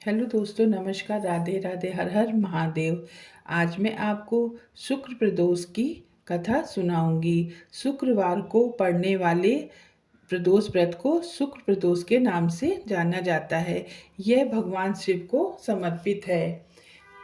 Hello दोस्तों, नमस्कार, राधे राधे, हर हर महादेव। आज मैं आपको शुक्र प्रदोष की कथा सुनाऊंगी। शुक्रवार को पड़ने वाले प्रदोष व्रत को शुक्र प्रदोष के नाम से जाना जाता है। यह भगवान शिव को समर्पित है।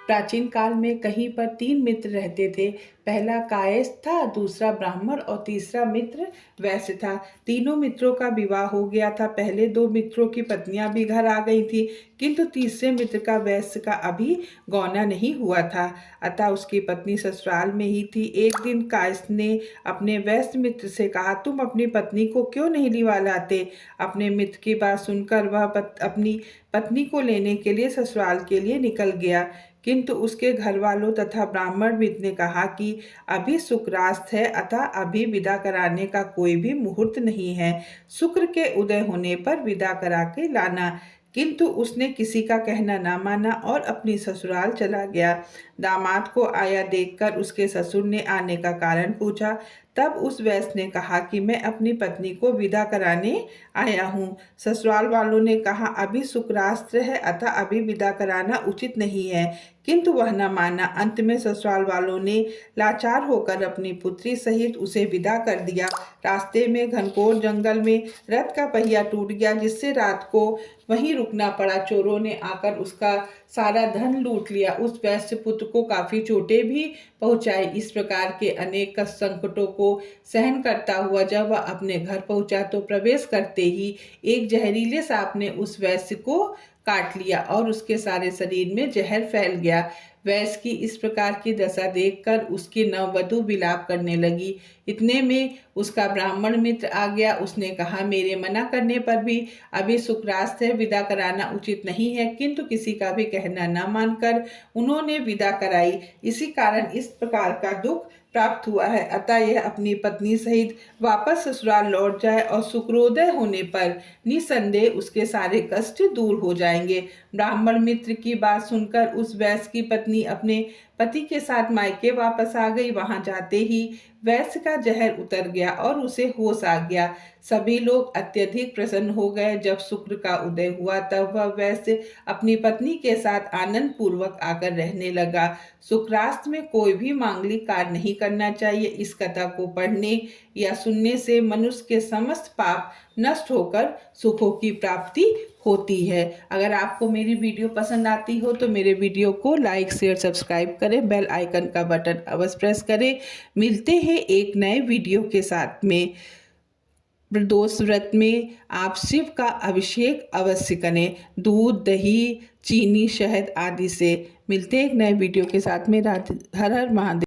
प्राचीन काल में कहीं पर 3 मित्र रहते थे। पहला कायस्थ था, दूसरा ब्राह्मण और तीसरा मित्र वैश्य था। तीनों मित्रों का विवाह हो गया था। पहले 2 मित्रों की पत्नियां भी घर आ गई थी, किंतु तीसरे मित्र का, वैश्य का, अभी गौना नहीं हुआ था। अतः उसकी पत्नी ससुराल में ही थी। एक दिन कायस्थ ने अपने वैश्य मित्र से कहा, तुम अपनी पत्नी को क्यों नहीं लिवा लाते? अपने मित्र की बात सुनकर वह अपनी पत्नी को लेने के लिए ससुराल के लिए निकल गया, किंतु उसके घर वालों तथा ब्राह्मण मित्र ने कहा कि अभी शुक्रास्त है, अतः अभी विदा कराने का कोई भी मुहूर्त नहीं है। शुक्र के उदय होने पर विदा करा के लाना। किंतु उसने किसी का कहना ना माना और अपनी ससुराल चला गया। दामाद को आया देखकर उसके ससुर ने आने का कारण पूछा। तब उस वैश्य ने कहा कि मैं अपनी पत्नी को विदा कराने आया हूँ। ससुराल वालों ने कहा, अभी शुक्रास्त्र है, अतः अभी विदा कराना उचित नहीं है, किंतु वह न माना। अंत में ससुराल वालों ने लाचार होकर अपनी पुत्री सहित उसे विदा कर दिया। रास्ते में घनघोर जंगल में रथ का पहिया टूट गया, जिससे रात को वहीं रुकना पड़ा। चोरों ने आकर उसका सारा धन लूट लिया। उस वैश्य पुत्र को काफी चोटें भी पहुंचाई। इस प्रकार के अनेक कष्ट संकटों को सहन करता हुआ जब वह अपने घर पहुंचा तो प्रवेश करते ही एक जहरीले सांप ने उस वैश्य को काट लिया और उसके सारे शरीर में जहर फैल गया। वैश्य की इस प्रकार की दशा देखकर उसकी नववधू विलाप करने लगी। इतने में उसका ब्राह्मण मित्र आ गया। उसने कहा, मेरे मना करने पर भी अभी शुक्रास्त है, विदा कराना उचित नहीं है, किंतु किसी का भी कहना न मानकर उन्होंने विदा कराई। इसी कारण इस प्रकार का दुख प्राप्त हुआ है। अतः यह अपनी पत्नी सहित वापस ससुराल लौट जाए और शुक्रोदय होने पर निसंदेह उसके सारे कष्ट दूर हो जाएंगे। ब्राह्मण मित्र की बात सुनकर उस वैश्य की पत्नी अपने पति के साथ मायके वापस आ गई। वहां जाते ही वैश्य का जहर उतर गया और उसे होश आ गया। सभी लोग अत्यधिक प्रसन्न हो गए। जब शुक्र का उदय हुआ तब वह वैश्य अपनी पत्नी के साथ आनंद पूर्वक आकर रहने लगा। शुक्रास्त में कोई भी मांगलिक कार्य नहीं करना चाहिए। इस कथा को पढ़ने या सुनने से मनुष्य के समस्त पाप नष्ट होकर सुखों की प्राप्ति होती है। अगर आपको मेरी वीडियो पसंद आती हो तो मेरे वीडियो को लाइक, शेयर, सब्सक्राइब करें। बेल आइकन का बटन अवश्य प्रेस करें। मिलते हैं एक नए वीडियो के साथ में। प्रदोष व्रत में आप शिव का अभिषेक अवश्य करें, दूध, दही, चीनी, शहद आदि से। मिलते हैं एक नए वीडियो के साथ में। हर हर महादेव।